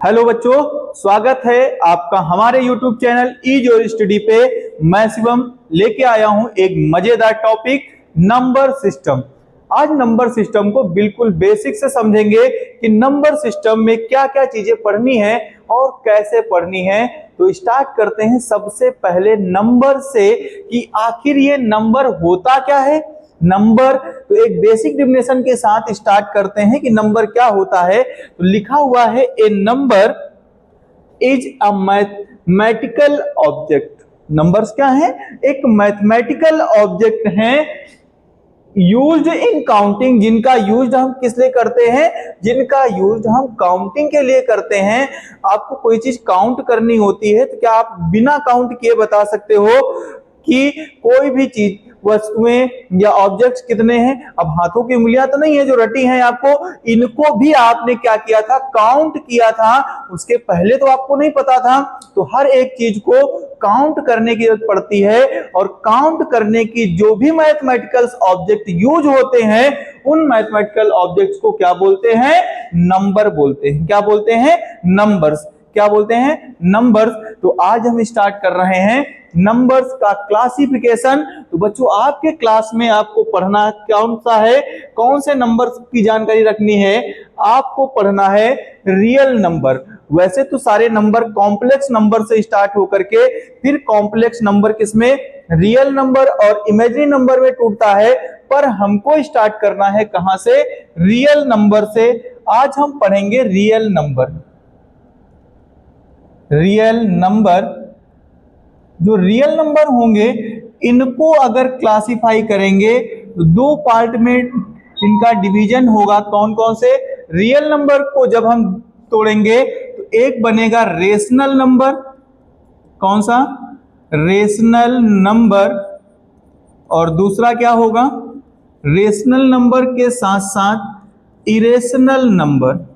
Hello बच्चों, स्वागत है आपका हमारे YouTube channel is your study पे। मैं शिवम लेके आया हूं एक मजेदार टॉपिक, नंबर सिस्टम। आज नंबर सिस्टम को बिल्कुल बेसिक से समझेंगे कि नंबर सिस्टम में क्या क्या चीजें पढ़नी है और कैसे पढ़नी है। तो स्टार्ट करते हैं सबसे पहले नंबर से कि आखिर ये नंबर होता क्या है। नंबर तो एक बेसिक डिफिनेशन के साथ स्टार्ट करते हैं कि नंबर क्या होता है। तो लिखा हुआ है a number is a mathematical object. Numbers क्या है? एक मैथमेटिकल ऑब्जेक्ट है यूज्ड इन काउंटिंग, जिनका यूज हम किस लिए करते हैं? जिनका यूज हम काउंटिंग के लिए करते हैं। आपको कोई चीज काउंट करनी होती है तो क्या आप बिना काउंट किए बता सकते हो कि कोई भी चीज, वस्तुएं या ऑब्जेक्ट्स कितने हैं? अब हाथों की उंगलियां तो नहीं है जो रटी हैं आपको, इनको भी आपने क्या किया था? काउंट किया था। उसके पहले तो आपको नहीं पता था। तो हर एक चीज को काउंट करने की जरूरत पड़ती है, और काउंट करने की जो भी मैथमेटिकल ऑब्जेक्ट यूज होते हैं उन मैथमेटिकल ऑब्जेक्ट्स को क्या बोलते हैं? नंबर बोलते हैं। क्या बोलते हैं? नंबर्स। क्या बोलते हैं? नंबर्स। तो आज हम स्टार्ट कर रहे हैं नंबर्स का क्लासिफिकेशन। तो बच्चों, आपके क्लास में आपको पढ़ना कौन सा है? कौन से नंबर्स की जानकारी रखनी है? आपको पढ़ना है रियल नंबर। वैसे तो सारे नंबर कॉम्प्लेक्स नंबर से स्टार्ट होकर के फिर कॉम्प्लेक्स नंबर किसमें? रियल नंबर और इमेजिनरी नंबर में टूटता है, पर हमको स्टार्ट करना है कहां से? रियल नंबर से। आज हम पढ़ेंगे रियल नंबर। रियल नंबर, जो रियल नंबर होंगे इनको अगर क्लासिफाई करेंगे तो दो पार्ट में इनका डिवीजन होगा। कौन कौन से? रियल नंबर को जब हम तोड़ेंगे तो एक बनेगा रेशनल नंबर। कौन सा? Rational number. और दूसरा क्या होगा? रेशनल नंबर के साथ साथ इरेशनल नंबर।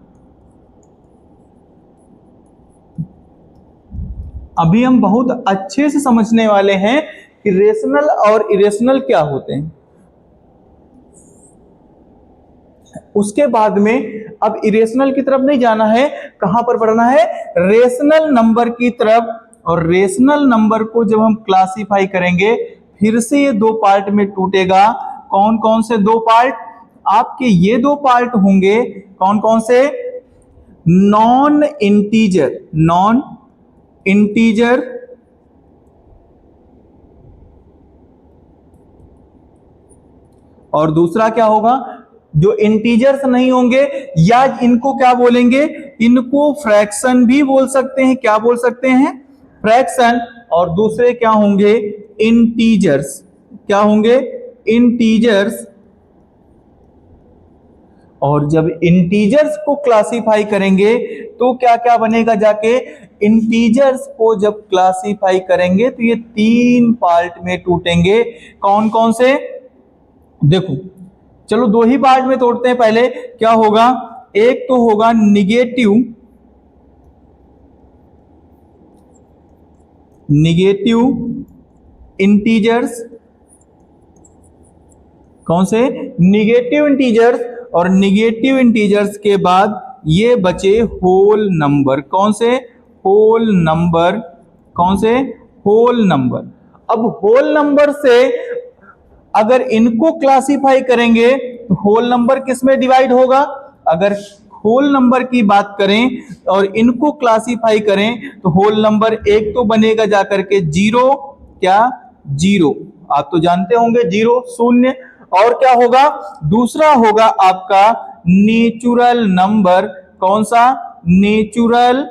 अभी हम बहुत अच्छे से समझने वाले हैं कि रेशनल और इरेशनल क्या होते हैं। उसके बाद में अब इरेशनल की तरफ नहीं जाना है, कहां पर पढ़ना है? रेशनल नंबर की तरफ। और रेशनल नंबर को जब हम क्लासिफाई करेंगे फिर से ये दो पार्ट में टूटेगा। कौन कौन से दो पार्ट? आपके ये दो पार्ट होंगे। कौन कौन से? नॉन इंटीजर, नॉन इंटीजर और दूसरा क्या होगा? जो इंटीजर्स नहीं होंगे, या इनको क्या बोलेंगे? इनको फ्रैक्शन भी बोल सकते हैं। क्या बोल सकते हैं? फ्रैक्शन। और दूसरे क्या होंगे? इंटीजर्स। क्या होंगे? इंटीजर्स। और जब इंटीजर्स को क्लासिफाई करेंगे तो क्या क्या बनेगा? जाके इंटीजर्स को जब क्लासिफाई करेंगे तो ये तीन पार्ट में टूटेंगे। कौन कौन से? देखो, चलो दो ही पार्ट में तोड़ते हैं। पहले क्या होगा? एक तो होगा निगेटिव, निगेटिव इंटीजर्स। कौन से? Negative integers. और निगेटिव इंटीजर्स के बाद ये बचे होल नंबर। कौन से? Whole number. कौन से? Whole number. अब होल नंबर से अगर इनको क्लासिफाई करेंगे तो होल नंबर किस में डिवाइड होगा? अगर होल नंबर की बात करें और इनको क्लासिफाई करें तो होल नंबर एक तो बनेगा जाकर के जीरो। क्या? जीरो। आप तो जानते होंगे जीरो, शून्य। और क्या होगा? दूसरा होगा आपका नेचुरल नंबर। कौन सा? Natural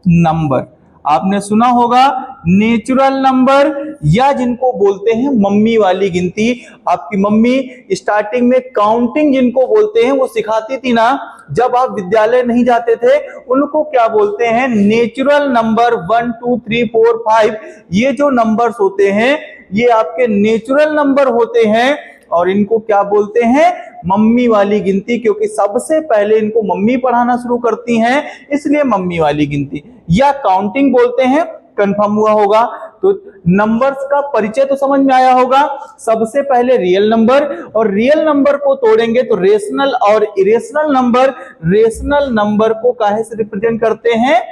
number. आपने सुना होगा नेचुरल नंबर, या जिनको बोलते हैं मम्मी वाली गिनती। आपकी मम्मी स्टार्टिंग में काउंटिंग जिनको बोलते हैं वो सिखाती थी ना, जब आप विद्यालय नहीं जाते थे। उनको क्या बोलते हैं? Natural number. 1 2 3 4 5 ये जो नंबर्स होते हैं ये आपके नेचुरल नंबर होते हैं। और इनको क्या बोलते हैं? मम्मी वाली गिनती, क्योंकि सबसे पहले इनको मम्मी पढ़ाना शुरू करती हैं, इसलिए मम्मी वाली गिनती। या काउंटिंग बोलते हैं कंफर्म हुआ होगा। तो नंबर्स का परिचय तो समझ में आया होगा। सबसे पहले रियल नंबर, और रियल नंबर को तोड़ेंगे तो रेशनल और इरेशनल नंबर। रेशनल नंबर को काहे से रिप्रेजेंट करते हैं?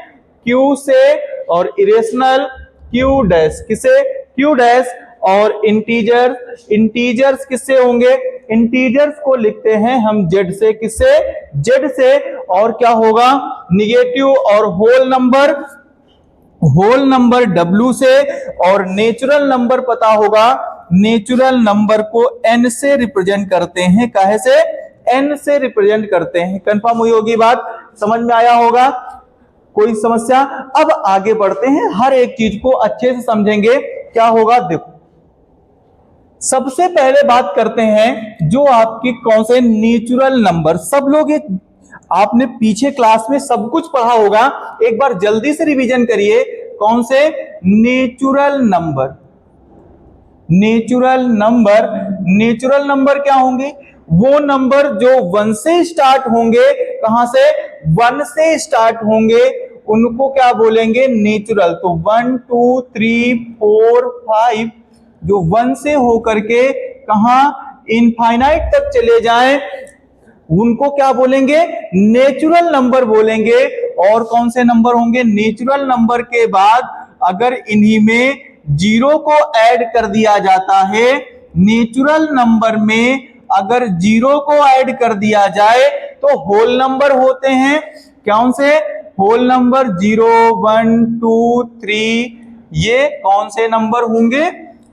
क्यू से, और इरेशनल क्यू डैश, किसे? Q dash. और इंटीजर्स किससे होंगे? इंटीजर्स को लिखते हैं हम जेड से, किससे? जेड से। और क्या होगा? निगेटिव और होल नंबर डब्ल्यू से। और नेचुरल नंबर पता होगा, नेचुरल नंबर को एन से रिप्रेजेंट करते हैं। काहे से? एन से रिप्रेजेंट करते हैं। कंफर्म हुई होगी बात, समझ में आया होगा? कोई समस्या? अब आगे बढ़ते हैं, हर एक चीज को अच्छे से समझेंगे क्या होगा। देखो, सबसे पहले बात करते हैं जो आपकी कौन से नेचुरल नंबर। सब लोग ये आपने पीछे क्लास में सब कुछ पढ़ा होगा, एक बार जल्दी से रिवीजन करिए। कौन से? Natural number. Natural number, natural number क्या होंगे? वो नंबर जो 1 से स्टार्ट होंगे। कहां से? 1 से स्टार्ट होंगे, उनको क्या बोलेंगे? नेचुरल। तो 1 2 3 4 5 जो 1 से होकर के कहां इनफाइनाइट तक चले जाएं, उनको क्या बोलेंगे? नेचुरल नंबर बोलेंगे। और कौन से नंबर होंगे? नेचुरल नंबर के बाद अगर इन्हीं में जीरो को ऐड कर दिया जाता है, नेचुरल नंबर में अगर जीरो को ऐड कर दिया जाए तो होल नंबर होते हैं। कौन से? Whole number. 0 1 2 3 ये कौन से नंबर होंगे?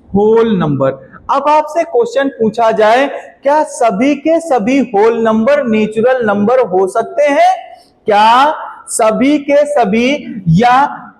Whole number. अब आपसे क्वेश्चन पूछा जाए, क्या सभी के सभी होल नंबर नेचुरल नंबर हो सकते हैं? क्या सभी के सभी या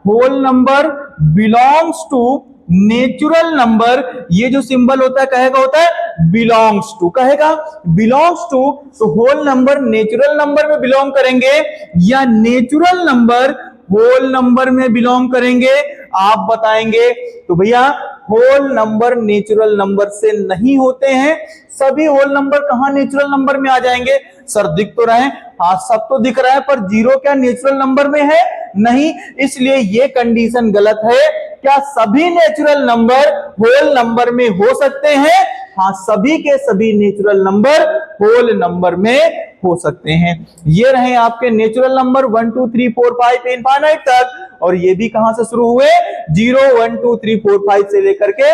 whole number belongs to natural number? ये जो सिंबल होता है कहेगा होता है बिलोंग्स टू, कहेगा बिलोंग्स टू। तो होल नंबर नेचुरल नंबर में बिलोंग करेंगे या नेचुरल नंबर होल नंबर में बिलोंग करेंगे? आप बताएंगे। तो भैया होल नंबर नेचुरल नंबर से नहीं होते हैं। सभी होल नंबर कहां नेचुरल नंबर में आ जाएंगे? सर दिख तो रहे हैं, हाँ सब तो दिख रहा है, पर जीरो क्या नेचुरल नंबर में है? नहीं, इसलिए ये कंडीशन गलत है। क्या सभी नेचुरल नंबर होल नंबर में हो सकते हैं? हाँ, सभी के सभी नेचुरल नंबर होल नंबर में हो सकते हैं। ये रहे आपके नेचुरल नंबर 1 2 3 4 5 इनफाइनाइट तक। और ये भी कहां से शुरू हुए? 0 1 2 3 4 5 से लेकर के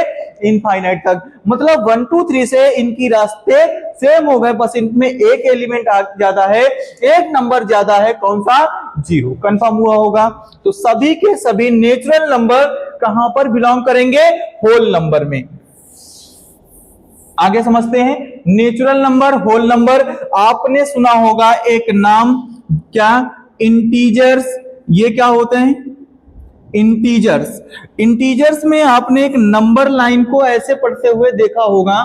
इनफाइनाइट तक। मतलब 1 2 3 से इनकी रास्ते सेम हो गए, बस इनमें एक एलिमेंट ज्यादा है, एक नंबर ज्यादा है। कौन सा? 0। कंफर्म हुआ होगा। तो सभी के सभी नेचुरल नंबर कहां पर बिलोंग करेंगे? होल नंबर में। आगे समझते हैं नेचुरल नंबर, होल नंबर। आपने सुना होगा एक नाम, क्या? इंटीजर्स। ये क्या होते हैं? इंटीजर्स। इंटीजर्स में आपने एक नंबर लाइन को ऐसे पढ़ते हुए देखा होगा,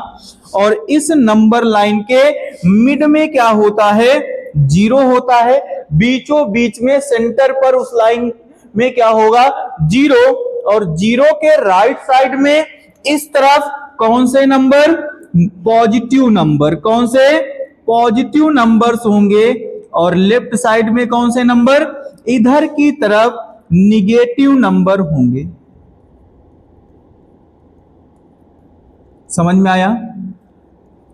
और इस नंबर लाइन के मिड में क्या होता है? 0 होता है। बीचों बीच में सेंटर पर उस लाइन में क्या होगा? 0। और 0 के राइट साइड में इस तरफ कौन से नंबर? Positive number. कौन से? पॉजिटिव नंबर्स होंगे। और लेफ्ट साइड में कौन से नंबर? इधर की तरफ निगेटिव नंबर होंगे। समझ में आया?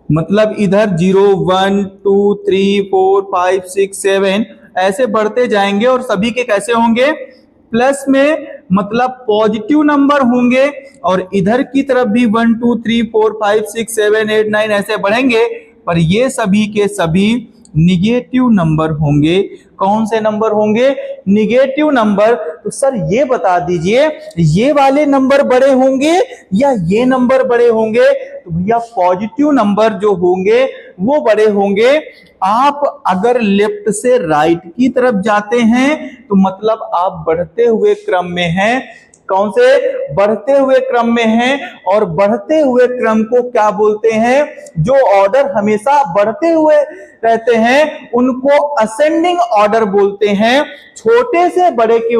मतलब इधर 0 1 2 3 4 5 6 7 ऐसे बढ़ते जाएंगे, और सभी के कैसे होंगे? प्लस में, मतलब पॉजिटिव नंबर होंगे। और इधर की तरफ भी 1 2 3 4 5 6 7 8 9 ऐसे बढ़ेंगे, पर ये सभी के सभी निगेटिव नंबर होंगे। कौन से नंबर होंगे? Negative number. तो सर ये बता दीजिए, ये वाले नंबर बड़े होंगे या ये नंबर बड़े होंगे? तो भैया पॉजिटिव नंबर जो होंगे वो बड़े होंगे। आप अगर लेफ्ट से राइट की तरफ जाते हैं तो मतलब आप बढ़ते हुए क्रम में हैं। कौन से? बढ़ते हुए क्रम में हैं। और बढ़ते हुए क्रम को क्या बोलते हैं? जो ऑर्डर हमेशा बढ़ते हुए रहते हैं उनको असेंडिंग ऑर्डर बोलते हैं। छोटे से बड़े की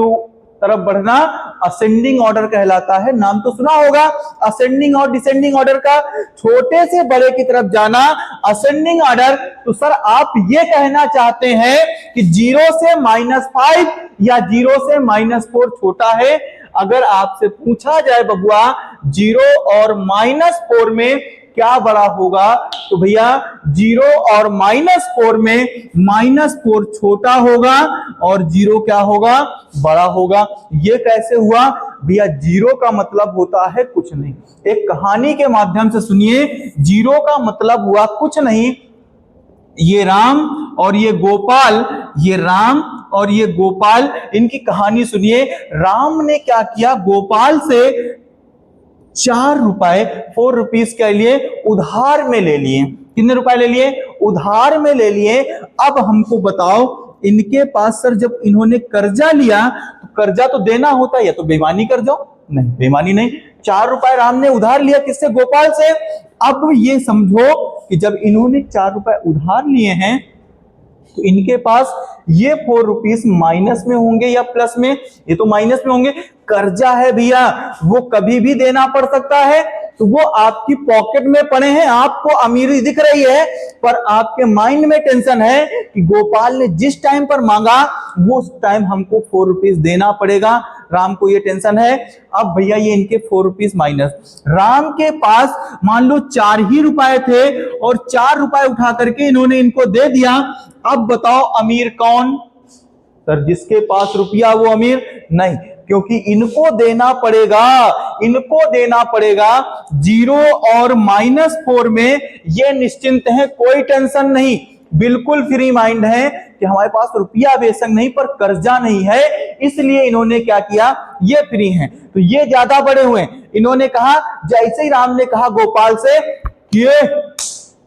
तरफ बढ़ना असेंडिंग ऑर्डर कहलाता है। नाम तो सुना होगा असेंडिंग और डिसेंडिंग ऑर्डर का। छोटे से बड़े की तरफ जाना असेंडिंग ऑर्डर। तो सर आप ये कहना चाहते हैं कि 0 से -5 या 0 से -4 छोटा है? अगर आपसे पूछा जाए बबुआ 0 और -4 में क्या बड़ा होगा, तो भैया 0 और -4 में -4 छोटा होगा और 0 क्या होगा, बड़ा होगा। ये कैसे हुआ भैया? 0 का मतलब होता है कुछ नहीं। एक कहानी के माध्यम से सुनिए, 0 का मतलब हुआ कुछ नहीं। ये राम और ये गोपाल, ये राम और ये गोपाल, इनकी कहानी सुनिए। राम ने क्या किया, गोपाल से 4 रुपए 4 रुपीज के लिए उधार में ले लिए। कितने रुपए ले लिए? उधार में ले लिए। अब हमको बताओ, इनके पास सर जब इन्होंने कर्जा लिया तो कर्जा तो देना होता है, या तो बेईमानी कर जाओ। नहीं, बेईमानी नहीं। 4 रुपए राम ने उधार लिया, किससे? गोपाल से। अब ये समझो कि जब इन्होंने 4 रुपए उधार लिए हैं तो इनके पास ये 4 रुपीज माइनस में होंगे या प्लस में? ये तो माइनस में होंगे। कर्जा है भैया, वो कभी भी देना पड़ सकता है। तो वो आपकी पॉकेट में पड़े हैं, आपको अमीरी दिख रही है, पर आपके माइंड में टेंशन है कि गोपाल ने जिस टाइम पर मांगा वो उस टाइम हमको 4 रुपीज देना पड़ेगा। राम को ये टेंशन है। अब भैया ये इनके 4 रुपीज माइनस, राम के पास मान लो 4 ही रुपए थे और 4 रुपए उठा करके इन्होंने इनको दे दिया। अब बताओ अमीर कौन? सर जिसके पास रुपया वो अमीर नहीं, क्योंकि इनको देना पड़ेगा, इनको देना पड़ेगा। 0 और -4 में ये निश्चिंत है, कोई टेंशन नहीं, बिल्कुल फ्री माइंड है कि हमारे पास रुपया बेशक नहीं पर कर्जा नहीं है, इसलिए इन्होंने क्या किया, ये फ्री हैं। तो ये ज्यादा बड़े हुए। इन्होंने कहा, जैसे ही राम ने कहा गोपाल से कि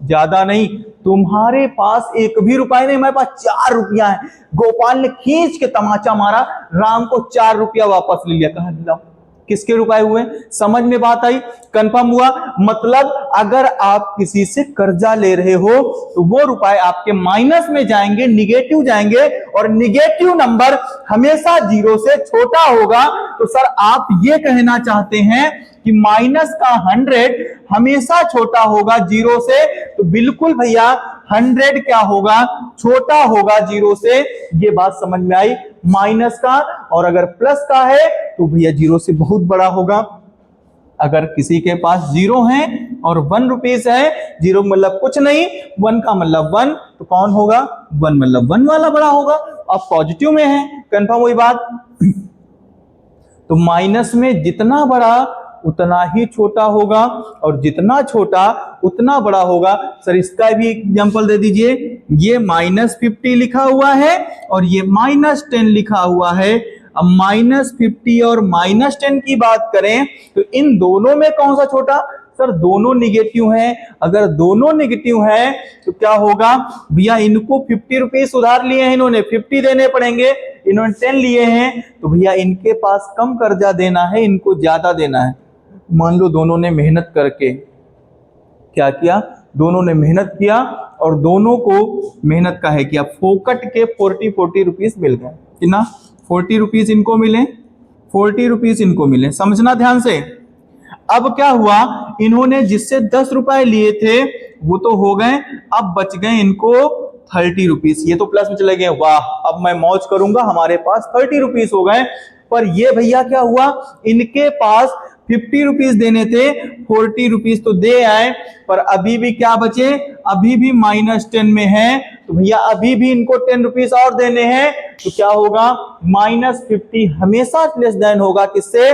ज्यादा नहीं, तुम्हारे पास एक भी रुपया नहीं, मेरे पास 4 रुपया है। गोपाल ने खींच के तमाचा मारा, राम को 4 रुपया वापस ले लिया। कहा लाओ, किसके रुपए हुए? समझ में बात आई? कंफर्म हुआ? मतलब अगर आप किसी से कर्जा ले रहे हो तो वो रुपए आपके माइनस में जाएंगे, निगेटिव जाएंगे, और निगेटिव नंबर हमेशा 0 से छोटा होगा। तो सर आप ये कहना चाहते हैं कि माइनस का 100 हमेशा छोटा होगा 0 से? तो बिल्कुल भैया 100 क्या होगा, छोटा होगा 0 से। ये बात समझ में आई माइनस का। और अगर प्लस का है तो भैया 0 से बहुत बड़ा होगा। अगर किसी के पास 0 है और 1 रुपीस है, 0 मतलब कुछ नहीं, 1 का मतलब 1, तो कौन होगा? 1 मतलब 1 वाला बड़ा होगा। अब पॉजिटिव में है, कंफर्म हुई बात। तो माइनस में जितना बड़ा उतना ही छोटा होगा, और जितना छोटा उतना बड़ा होगा। सर इसका भी एग्जांपल दे दीजिए। ये -50 लिखा हुआ है और ये -10 लिखा हुआ है। अब -50 और -10 की बात करें तो इन दोनों में कौन सा छोटा? सर दोनों निगेटिव हैं। अगर दोनों निगेटिव हैं तो क्या होगा भैया? इनको 50 रुपीज उधार लिए हैं, इन्होंने 50 देने पड़ेंगे, इन्होंने 10 लिए हैं, तो भैया इनके पास कम कर्जा देना है, इनको ज्यादा देना है। मान लो दोनों ने मेहनत करके क्या किया, दोनों ने मेहनत किया और दोनों को मेहनत का है किया, फोकट के 40 रुपीज मिल गए। कितना? 40 रुपीज इनको मिले, 40 रुपीज इनको मिले। समझना ध्यान से। अब क्या हुआ, इन्होंने जिससे 10 रुपए लिए थे वो तो हो गए, अब बच गए इनको 30 रुपीज। ये तो प्लस में चले गए, वाह अब मैं मौज करूंगा, हमारे पास 30 रुपीज हो गए। पर ये भैया क्या हुआ, इनके पास 50 रुपीज देने थे, 40 रुपीज तो दे आए, पर अभी भी क्या बचे, अभी भी -10 में है। तो भैया अभी भी इनको 10 रुपीज और देने हैं। तो क्या होगा, -50 हमेशा लेस देन होगा किससे?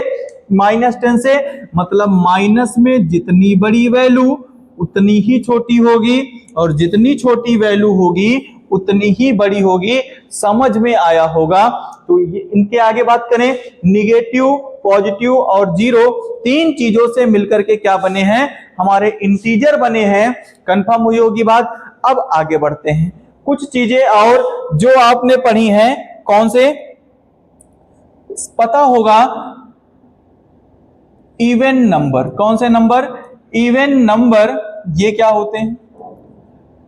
-10 से। मतलब माइनस में जितनी बड़ी वैल्यू उतनी ही छोटी होगी, और जितनी छोटी वैल्यू होगी उतनी ही बड़ी होगी। समझ में आया होगा। तो ये इनके आगे बात करें, निगेटिव, पॉजिटिव और 0 तीन चीजों से मिलकर के क्या बने हैं, हमारे इंटीजर बने हैं। कंफर्म हुई होगी बात। अब आगे बढ़ते हैं, कुछ चीजें और जो आपने पढ़ी हैं, कौन से पता होगा, इवन नंबर। कौन से नंबर? Even number. ये क्या होते हैं?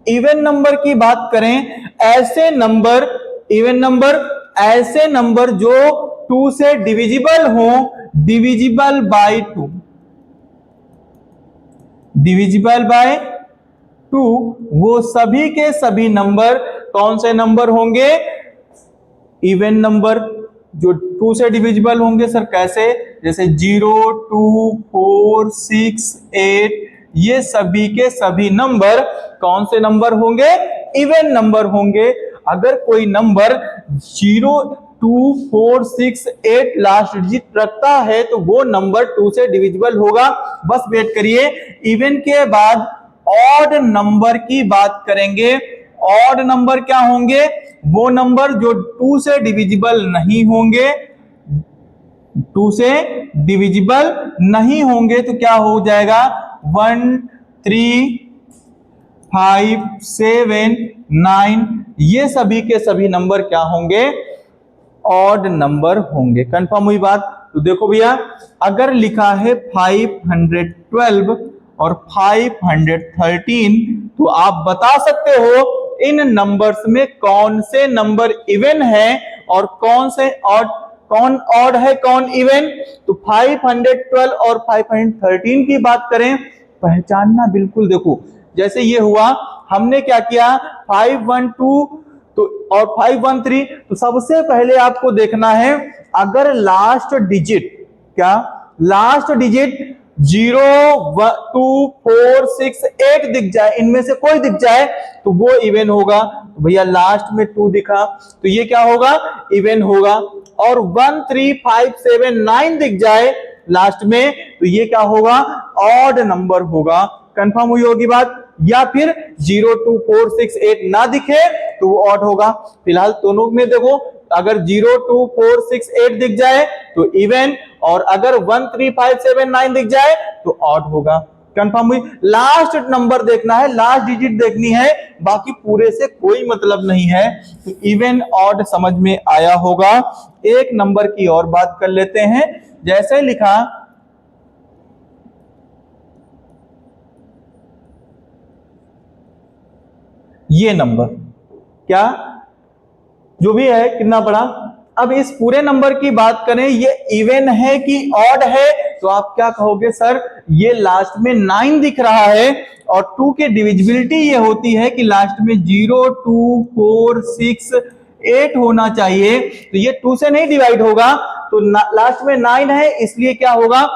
इवन नंबर की बात करें, ऐसे नंबर, इवन नंबर ऐसे नंबर जो 2 से डिविजिबल हो, डिविजिबल बाय 2, डिविजिबल बाय 2, वो सभी के सभी नंबर कौन से नंबर होंगे? Even number. जो 2 से डिविजिबल होंगे सर कैसे, जैसे 0, 2, 4, 6, 8, ये सभी के सभी नंबर कौन से नंबर होंगे, इवन नंबर होंगे। अगर कोई नंबर 0, 2, 4, 6, 8 लास्ट डिजिट रखता है तो वो नंबर 2 से डिविजिबल होगा। बस वेट करिए, इवन के बाद ऑड नंबर की बात करेंगे। ऑड नंबर क्या होंगे, वो नंबर जो 2 से डिविजिबल नहीं होंगे, 2 से डिविजिबल नहीं होंगे तो क्या हो जाएगा, 1, 3, 5, 7, 9, ये सभी के सभी नंबर क्या होंगे, ऑड नंबर होंगे। कंफर्म हुई बात। तो देखो भैया, अगर लिखा है 512 और 513 तो आप बता सकते हो इन नंबर्स में कौन से नंबर इवन है और कौन से ऑड, कौन ऑड है कौन इवन। तो 512 और 513 की बात करें, पहचानना बिल्कुल, देखो जैसे ये हुआ, हमने क्या किया 512 तो और 513, तो सबसे पहले आपको देखना है अगर लास्ट डिजिट, क्या लास्ट डिजिट 0, 2, 4, 6, 8 दिख जाए, इनमें से कोई दिख जाए तो वो इवन होगा। तो भैया लास्ट में 2 दिखा तो ये क्या होगा, इवन होगा। और 1, 3, 5, 7, 9 दिख जाए लास्ट में तो ये क्या होगा, ऑड नंबर होगा। कंफर्म हुई होगी बात। या फिर 0, 2, 4, 6, 8 ना दिखे तो वो ऑड होगा। फिलहाल दोनों में देखो, अगर 0, 2, 4, 6, 8 दिख जाए तो इवन, और अगर 1, 3, 5, 7, 9 दिख जाए तो ऑड होगा। कंफर्म हुई। लास्ट नंबर देखना है, लास्ट डिजिट देखनी है, बाकी पूरे से कोई मतलब नहीं है। तो इवन ऑड समझ में आया होगा। एक नंबर की और बात कर लेते हैं, जैसे लिखा ये नंबर, क्या जो भी है कितना बड़ा। अब इस पूरे नंबर की बात करें, ये इवन है कि ऑड है, तो आप क्या कहोगे सर, ये लास्ट में 9 दिख रहा है और 2 की डिविजिबिलिटी ये होती है कि लास्ट में 0, 2, 4, 6, 8 होना चाहिए, तो ये 2 से नहीं डिवाइड होगा, तो लास्ट में 9 है, इसलिए क्या होगा,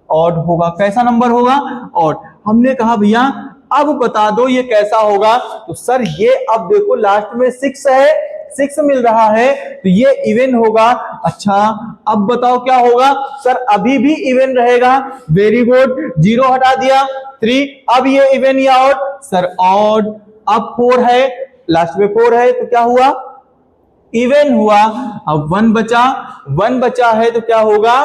ऑड होगा। कैसा नंबर होगा, ऑड। हमने कहा भैया अब बता दो ये कैसा होगा, तो सर ये अब देखो लास्ट में 6 है, 6 मिल रहा है तो ये इवन होगा। अच्छा अब बताओ क्या होगा, सर अभी भी इवन रहेगा, वेरी गुड, 0 हटा दिया, 3, अब ये इवन या ऑड, सर ऑड। अब 4 है, लास्ट में 4 है तो क्या हुआ, इवन हुआ। अब 1 बचा, 1 बचा है तो क्या होगा,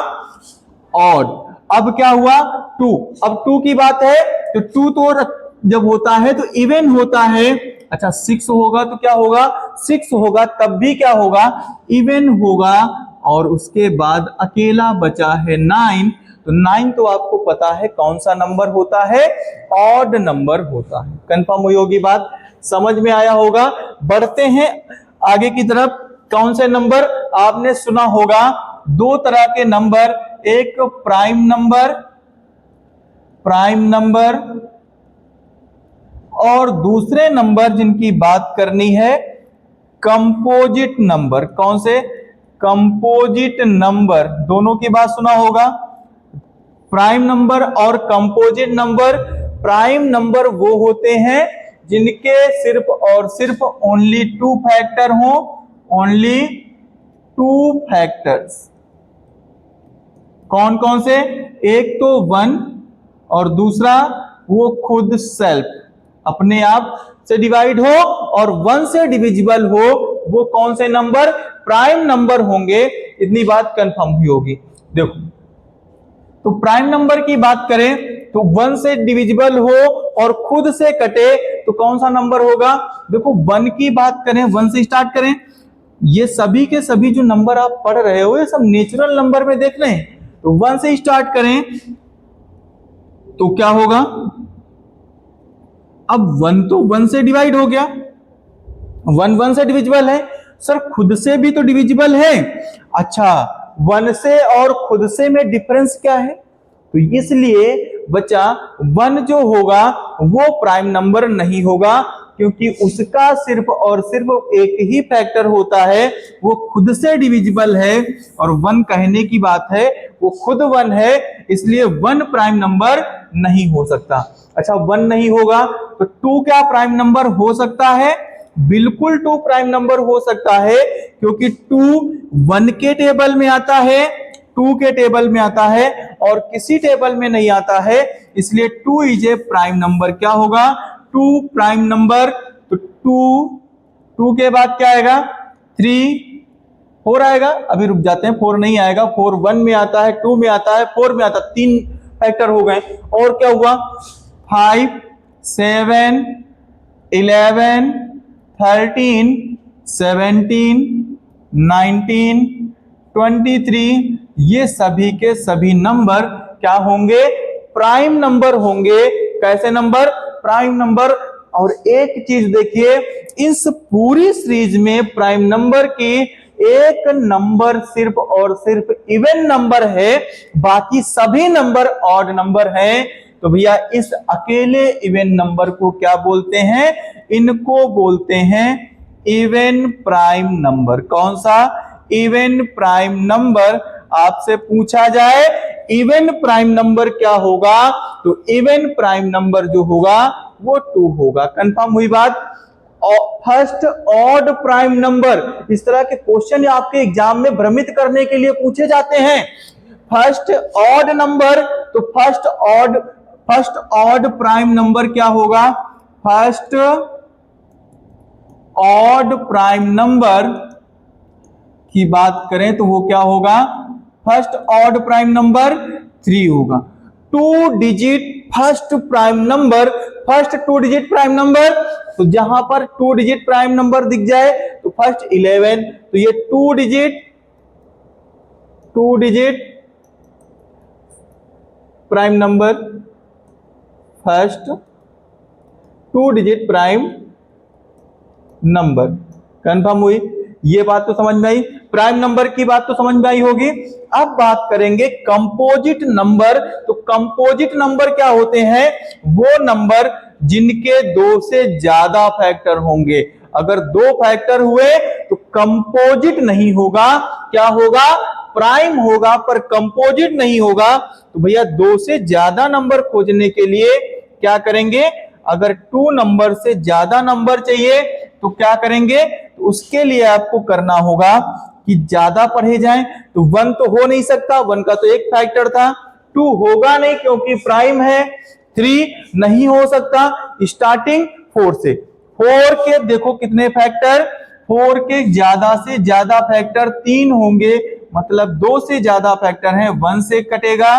ऑड। अब क्या हुआ, 2, अब 2 की बात है तो 2 तो जब होता है तो इवन होता है। अच्छा 6 होगा तो क्या होगा, 6 होगा तब भी क्या होगा, इवन होगा। और उसके बाद अकेला बचा है 9, तो 9 तो आपको पता है कौन सा नंबर होता है, ऑड नंबर होता है। कंफर्म हुई होगी बात, समझ में आया होगा। बढ़ते हैं आगे की तरफ। कौन से नंबर आपने सुना होगा, 2 तरह के नंबर, एक प्राइम नंबर, प्राइम नंबर, और दूसरे नंबर जिनकी बात करनी है कंपोजिट नंबर। कौन से, कंपोजिट नंबर, दोनों की बात सुना होगा, प्राइम नंबर और कंपोजिट नंबर। प्राइम नंबर वो होते हैं जिनके सिर्फ और सिर्फ ओनली 2 फैक्टर हो, ओनली 2 फैक्टर्स। कौन कौन से, एक तो 1 और दूसरा वो खुद सेल्फ अपने आप से डिवाइड हो और 1 से डिविजिबल हो, वो कौन से नंबर, प्राइम नंबर होंगे। इतनी बात कंफर्म हुई होगी। देखो तो प्राइम नंबर की बात करें तो 1 से डिविजिबल हो और खुद से कटे तो कौन सा नंबर होगा। देखो 1 की बात करें, 1 से स्टार्ट करें, ये सभी के सभी जो नंबर आप पढ़ रहे हो ये सब नेचुरल नंबर में देख रहे हैं। तो 1 से स्टार्ट करें तो क्या होगा, अब 1 तो 1 से डिवाइड हो गया, 1 1 से डिविजिबल है, सर खुद से भी तो डिविजिबल है। अच्छा 1 से और खुद से में डिफरेंस क्या है, तो इसलिए बच्चा 1 जो होगा वो प्राइम नंबर नहीं होगा, क्योंकि उसका सिर्फ और सिर्फ एक ही फैक्टर होता है, वो खुद से डिविजिबल है, और 1 कहने की बात है वो खुद 1 है, इसलिए 1 प्राइम नंबर नहीं हो सकता। अच्छा 1 नहीं होगा तो 2 क्या प्राइम नंबर हो सकता है? बिल्कुल 2 प्राइम नंबर हो सकता है, क्योंकि 2 1 के टेबल में आता है, 2 के टेबल में आता है और किसी टेबल में नहीं आता है, इसलिए 2 इज ए प्राइम नंबर। क्या होगा? 2 प्राइम नंबर। तो 2 के बाद क्या आएगा? 3, 4 आएगा। अभी रुक जाते हैं, 4 नहीं आएगा, 4 1 में आता है, 2 में आता है, 4 में आता है, 3 फैक्टर हो गए। और क्या हुआ? 5 7 11 13 17 19 23, ये सभी के सभी नंबर क्या होंगे? प्राइम नंबर होंगे। कैसे नंबर? Prime number. और एक चीज देखिए, इस पूरी सीरीज में प्राइम नंबर की एक नंबर सिर्फ और सिर्फ इवन नंबर है, बाकी सभी नंबर ऑड नंबर हैं। तो भैया इस अकेले इवन नंबर को क्या बोलते हैं? इनको बोलते हैं इवन प्राइम नंबर। कौन सा? Even prime number. आपसे पूछा जाए इवन प्राइम नंबर क्या होगा, तो इवन प्राइम नंबर जो होगा वो 2 होगा। कंफर्म हुई बात? फर्स्ट ऑड प्राइम नंबर, इस तरह के क्वेश्चन आपके एग्जाम में भ्रमित करने के लिए पूछे जाते हैं। फर्स्ट ऑड नंबर, तो फर्स्ट ऑड प्राइम नंबर क्या होगा? फर्स्ट ऑड प्राइम नंबर की बात करें तो वो क्या होगा? फर्स्ट ऑड प्राइम नंबर 3 होगा। 2 digit first prime number, first 2 digit prime number, तो जहां पर 2 डिजिट प्राइम नंबर दिख जाए तो फर्स्ट 11, तो ये 2 digit prime number, first 2 digit prime number. Confirm हुई? ये बात तो समझ में आई, प्राइम नंबर की बात तो समझ में आई होगी। अब बात करेंगे कंपोजिट नंबर। तो कंपोजिट नंबर क्या होते हैं? वो नंबर जिनके 2 से ज्यादा फैक्टर होंगे। अगर 2 फैक्टर हुए तो कंपोजिट नहीं होगा, क्या होगा? प्राइम होगा, पर कंपोजिट नहीं होगा। तो भैया 2 से ज्यादा नंबर खोजने के लिए क्या करेंगे? अगर 2 नंबर से ज्यादा नंबर चाहिए तो क्या करेंगे? तो उसके लिए आपको करना होगा कि ज्यादा पढ़े जाएं। तो 1 तो हो नहीं सकता, 1 का तो एक फैक्टर था, 2 होगा नहीं क्योंकि प्राइम है, 3 नहीं हो सकता, स्टार्टिंग 4 से। 4 के देखो कितने फैक्टर? 4 के ज्यादा से ज्यादा फैक्टर 3 होंगे, मतलब 2 से ज्यादा फैक्टर हैं। 1 से कटेगा,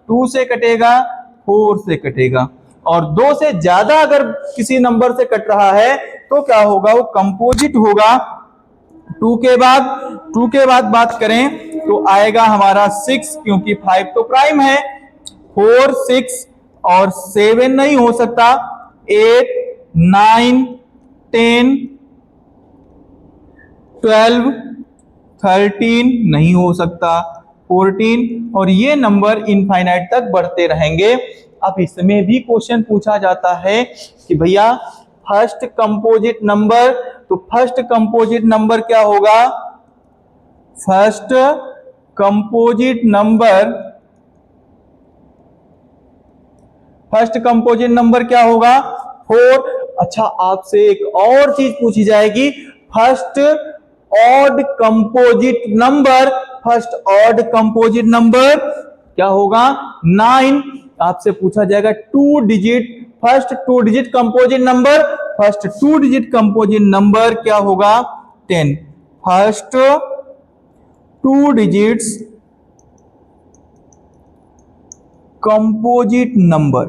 2 से कटेगा, 4 से कटेगा, और 2 से ज्यादा अगर किसी नंबर से कट रहा है तो क्या होगा? वो कंपोजिट होगा। 2 के बाद बात करें तो आएगा हमारा 6, क्योंकि 5 तो प्राइम है। 4 6 और 7 नहीं हो सकता, 8 9 10 12 13 नहीं हो सकता, 14, और ये नंबर इनफाइनाइट तक बढ़ते रहेंगे। अब इसमें भी क्वेश्चन पूछा जाता है कि भैया फर्स्ट कंपोजिट नंबर, तो फर्स्ट कंपोजिट नंबर क्या होगा? फर्स्ट कंपोजिट नंबर क्या होगा? 4। अच्छा आपसे एक और चीज पूछी जाएगी, first odd composite number, first odd composite number क्या होगा? 9। आपसे पूछा जाएगा first 2 digit composite number, first 2 digit composite number क्या होगा? 10। First 2 digits composite number,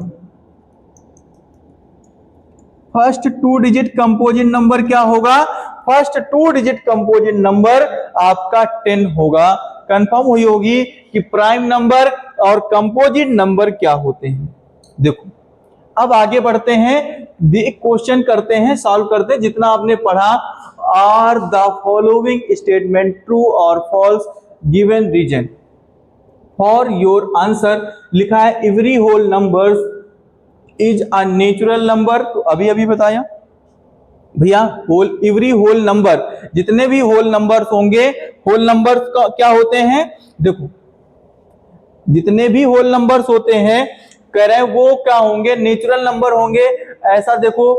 first 2 digit composite number क्या होगा? फर्स्ट 2 डिजिट कंपोजिट नंबर आपका 10 होगा। कंफर्म हुई होगी कि प्राइम नंबर और कंपोजिट नंबर क्या होते हैं। देखो अब आगे बढ़ते हैं, एक क्वेश्चन करते हैं, सॉल्व करते हैं। जितना आपने पढ़ा, are the following statement true और false given reason for your answer. लिखा है every whole number is a natural number, तो अभी बताया भैया होल, एवरी होल नंबर, जितने भी होल नंबर्स होंगे, होल नंबर्स का क्या होते हैं, देखो जितने भी होल नंबर्स होते हैं कह रहे हैं वो क्या होंगे, नेचुरल नंबर होंगे। ऐसा देखो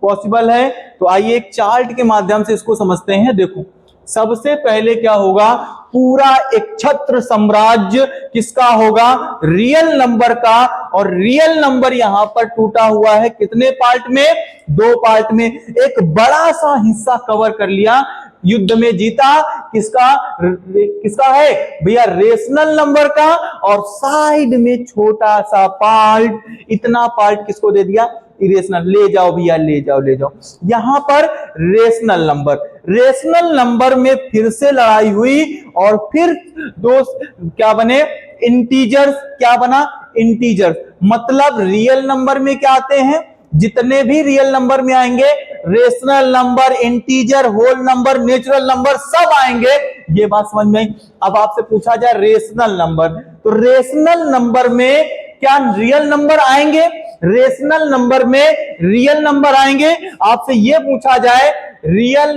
पॉसिबल है? तो आइए एक चार्ट के माध्यम से इसको समझते हैं। देखो सबसे पहले क्या होगा, पूरा एक छत्र साम्राज्य किसका होगा, रियल नंबर का। और रियल नंबर यहां पर टूटा हुआ है कितने पार्ट में, 2 पार्ट में। एक बड़ा सा हिस्सा कवर कर लिया, युद्ध में जीता किसका, किसका है भैया, रेशनल नंबर का। और साइड में छोटा सा पार्ट, इतना पार्ट किसको दे दिया, इरेशनल। ले जाओ भैया, ले जाओ ले जाओ। यहां पर रेशनल नंबर, रेशनल नंबर में फिर से लड़ाई हुई और फिर दो क्या बने, इंटीजर्स। क्या बना, इंटीजर्स। मतलब रियल नंबर में क्या आते हैं, जितने भी रियल नंबर में आएंगे, rational number, integer, whole number, natural number सब आएंगे। ये बात समझ में आई। अब आपसे पूछा जाए रेशनल नंबर, तो रेशनल नंबर में क्या रियल नंबर आएंगे, रेशनल नंबर में रियल नंबर आएंगे। आपसे यह पूछा जाए real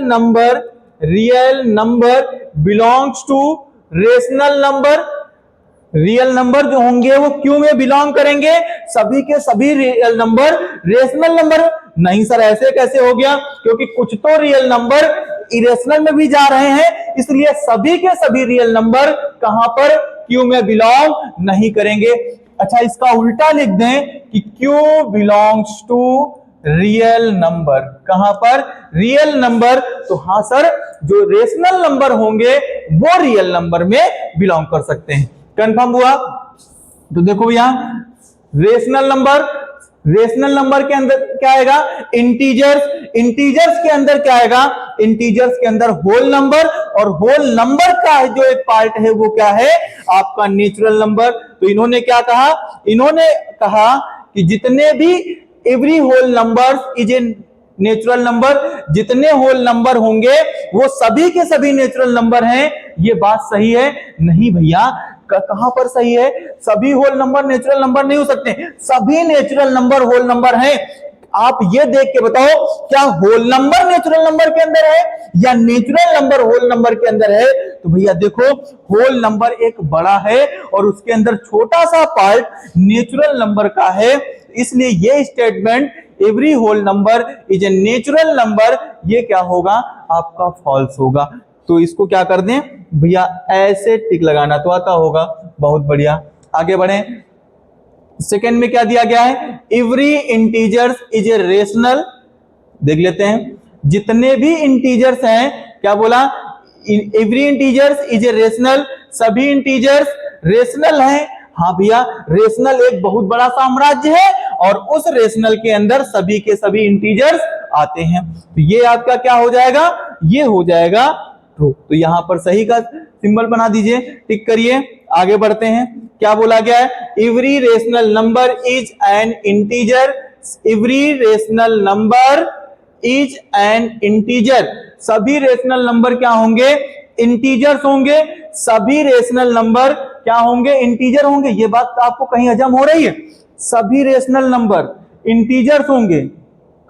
number belongs to rational number, real number जो होंगे वो क्यों में बिलोंग करेंगे, सभी के सभी रियल नंबर रेशनल नंबर। नहीं सर ऐसे कैसे हो गया, क्योंकि कुछ तो रियल नंबर इरेशनल में भी जा रहे हैं, इसलिए सभी के सभी रियल नंबर कहां पर, क्यू में बिलोंग नहीं करेंगे। अच्छा इसका उल्टा लिख दें कि Q belongs to real number, कहां पर, रियल नंबर। तो हां सर जो रेशनल नंबर होंगे वो रियल नंबर में बिलोंग कर सकते हैं। कंफर्म हुआ? तो देखो यहां रेशनल नंबर के अंदर क्या आएगा, इंटीजर्स। इंटीजर्स के अंदर क्या आएगा, इंटीजर्स के अंदर होल नंबर। और होल नंबर का जो एक पार्ट है वो क्या है, आपका नेचुरल नंबर। तो इन्होंने क्या कहा, इन्होंने कहा कि जितने भी every whole number is a natural number, जितने होल नंबर होंगे वो सभी के सभी नेचुरल नंबर हैं। ये बात सही है? नहीं भैया, कहां पर सही है, सभी होल नंबर नेचुरल नंबर नहीं हो सकते, सभी नेचुरल नंबर होल नंबर हैं। आप ये देख के बताओ क्या होल नंबर नेचुरल नंबर के अंदर है या नेचुरल नंबर होल नंबर के अंदर है। तो भैया देखो होल नंबर एक बड़ा है और उसके अंदर छोटा सा पार्ट नेचुरल नंबर का है, इसलिए ये statement every whole number is a natural number, ये क्या होगा आपका फॉल्स होगा। तो इसको क्या कर दें भैया, ऐसे टिक लगाना तो आता होगा, बहुत बढ़िया। आगे बढ़े, सेकेंड में क्या दिया गया है, every integers is a rational. देख लेते हैं, जितने भी इंटीजर्स हैं, क्या बोला, every integers is a rational, सभी इंटीजर्स रेशनल हैं। हाँ भैया, रेशनल एक बहुत बड़ा साम्राज्य है और उस रेशनल के अंदर सभी के सभी इंटीजर्स आते हैं। तो ये आपका क्या हो जाएगा, ये हो जाएगा ट्रू। तो यहां पर सही का सिंबल बना दीजिए, टिक करिए। आगे बढ़ते हैं, क्या बोला गया है, every rational number is an integer, every rational number is an integer. सभी रेशनल नंबर क्या होंगे, इंटीजर्स होंगे। सभी रेशनल नंबर क्या होंगे, इंटीजर होंगे। ये बात आपको कहीं हजम हो रही है, सभी रेशनल नंबर इंटीजर्स होंगे।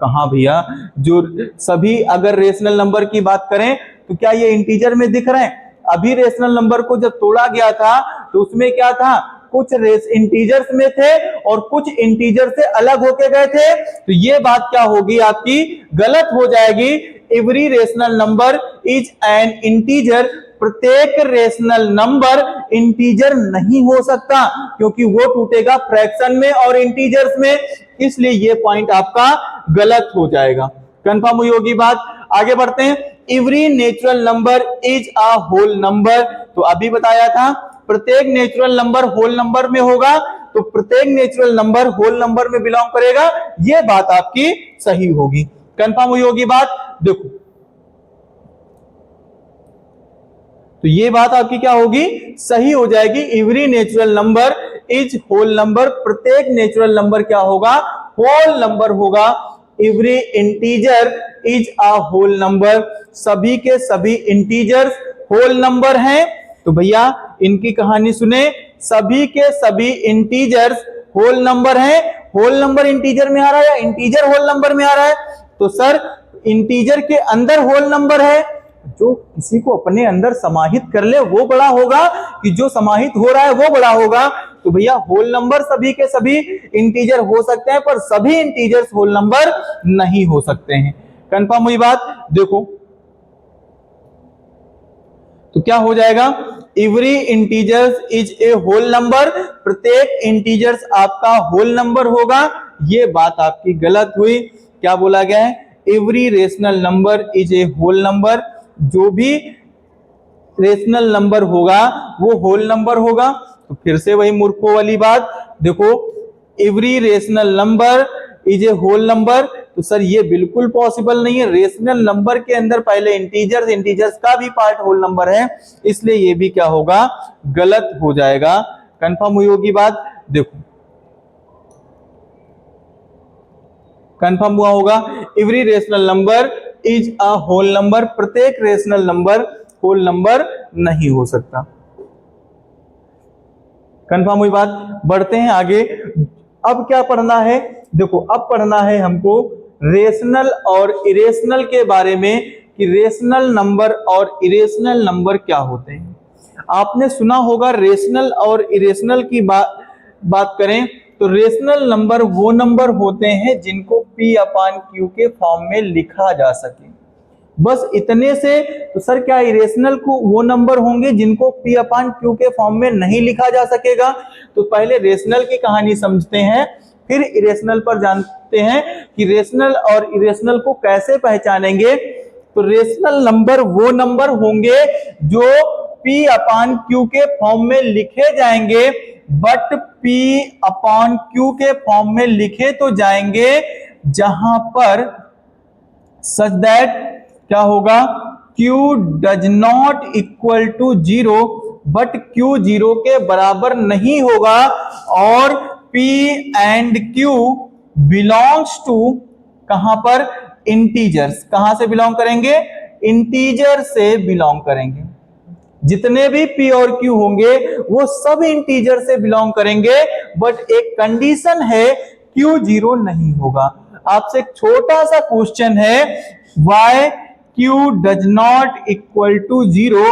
कहां भैया, जो सभी अगर रेशनल नंबर की बात करें तो क्या ये इंटीजर में दिख रहे हैं। अभी रेशनल नंबर को जब तोड़ा गया था तो उसमें क्या था, कुछ इंटीजर्स में थे और कुछ इंटीजर से अलग होके गए थे। तो ये बात क्या होगी आपकी, गलत हो जाएगी। Every rational number is an integer, प्रत्येक रेशनल नंबर इंटीजर नहीं हो सकता क्योंकि वो टूटेगा फ्रैक्शन में और इंटीजर्स में, इसलिए ये पॉइंट आपका गलत हो जाएगा। कंफर्म हुई होगी बात। आगे बढ़ते हैं, every natural number is a whole number. तो अभी बताया था प्रत्येक नेचुरल नंबर होल नंबर में होगा, तो प्रत्येक नेचुरल नंबर होल नंबर में बिलोंग करेगा, ये बात आपकी सही होगी। कंफर्म हुई होगी बात। देखो तो ये बात आपकी क्या होगी, सही हो जाएगी। Every natural number is whole number, प्रत्येक नेचुरल नंबर क्या होगा, होल नंबर होगा। Every integer is a whole number, सभी के सभी इंटीजर्स होल नंबर हैं। तो भैया इनकी कहानी सुने, सभी के सभी इंटीजर्स होल नंबर हैं। होल नंबर इंटीजर में आ रहा है या इंटीजर होल नंबर में आ रहा है, तो सर इंटीजर के अंदर होल नंबर है, जो किसी को अपने अंदर समाहित कर ले वो बड़ा होगा कि जो समाहित हो रहा है वो बड़ा होगा। तो भैया होल नंबर सभी के सभी इंटीजर हो सकते हैं, पर सभी इंटीजर्स होल नंबर नहीं हो सकते हैं। कंफर्म हुई बात? देखो तो क्या हो जाएगा, every integers is a whole number, प्रत्येक इंटीजर्स आपका होल नंबर होगा। ये बात आपकी गलत हुई। क्या बोला गया है, every rational number is a whole number, जो भी रेशनल नंबर होगा वो होल नंबर होगा। तो फिर से वही मूर्खों वाली बात, देखो every rational number is a whole number, तो सर ये बिल्कुल पॉसिबल नहीं है। रेशनल नंबर के अंदर पहले इंटीजर्स, इंटीजर्स का भी पार्ट होल नंबर है, इसलिए ये भी क्या होगा, गलत हो जाएगा। कंफर्म हुई होगी बात? देखो कंफर्म हुआ होगा, every rational number is a whole number, प्रत्येक रेशनल नंबर होल नंबर नहीं हो सकता। कंफर्म हुई बात? बढ़ते हैं आगे। अब क्या पढ़ना है, देखो अब पढ़ना है हमको रेशनल और इरेशनल के बारे में, कि रेशनल नंबर और इरेशनल नंबर क्या होते हैं। आपने सुना होगा रेशनल और इरेशनल की बात करें तो रेशनल नंबर वो नंबर होते हैं जिनको P/Q के फॉर्म में लिखा जा सके, बस इतने से। तो सर क्या इरेशनल को वो नंबर होंगे जिनको P/Q के फॉर्म में नहीं लिखा जा सकेगा? तो पहले रेशनल की कहानी समझते हैं, फिर इरेशनल पर जानते हैं कि रेशनल और इरेशनल को कैसे पहचानेंगे। तो रेशनल नंबर वो नंबर होंगे जो P/Q के फॉर्म में लिखे जाएंगे, बट P/Q के फॉर्म में लिखे तो जाएंगे जहां पर सच दैट क्या होगा, Q does not equal to 0, but Q 0 के बराबर नहीं होगा, और P and Q belongs to कहां पर, इंटीजर्स। कहां से बिलोंग करेंगे, इंटीजर से बिलोंग करेंगे। जितने भी P और Q होंगे वो सब इंटीजर से बिलोंग करेंगे, बट एक कंडीशन है, Q 0 नहीं होगा। आपसे एक छोटा सा क्वेश्चन है, why Q does not equal to 0,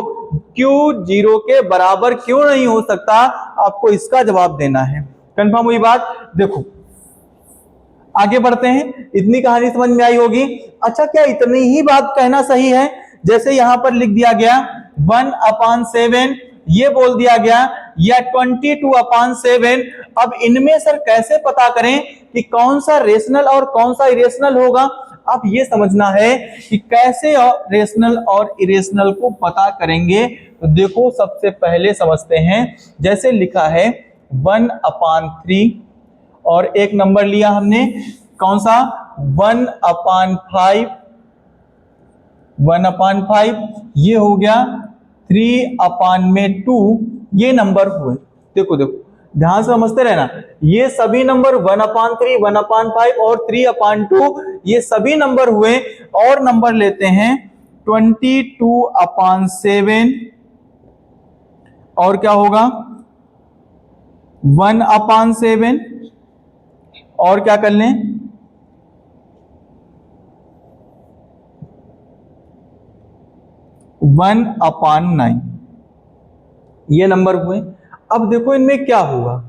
Q 0 के बराबर क्यों नहीं हो सकता, आपको इसका जवाब देना है। कंफर्म हुई बात? देखो आगे बढ़ते हैं, इतनी कहानी समझ में आई होगी। अच्छा क्या इतनी ही बात कहना सही है? जैसे यहां पर लिख दिया गया 1/7, ये बोल दिया गया, या 22/7। अब इनमें सर कैसे पता करें कि कौन सा रेशनल और कौन सा इरेशनल होगा? अब ये समझना है कि कैसे रेशनल और इरेशनल को पता करेंगे। तो देखो सबसे पहले समझते हैं, जैसे लिखा है 1/3 और एक नंबर लिया हमने कौन सा, 1/5, 1/5, ये हो गया 3/2, ये नंबर हुए। देखो देखो ध्यान से समझते रहना, ये सभी नंबर 1/3, 1/5 और 3/2 ये सभी नंबर हुए। और नंबर लेते हैं 22/7, और क्या होगा 1/7, और क्या कर लें 1/9, ये नंबर हुए। अब देखो इनमें क्या हुआ,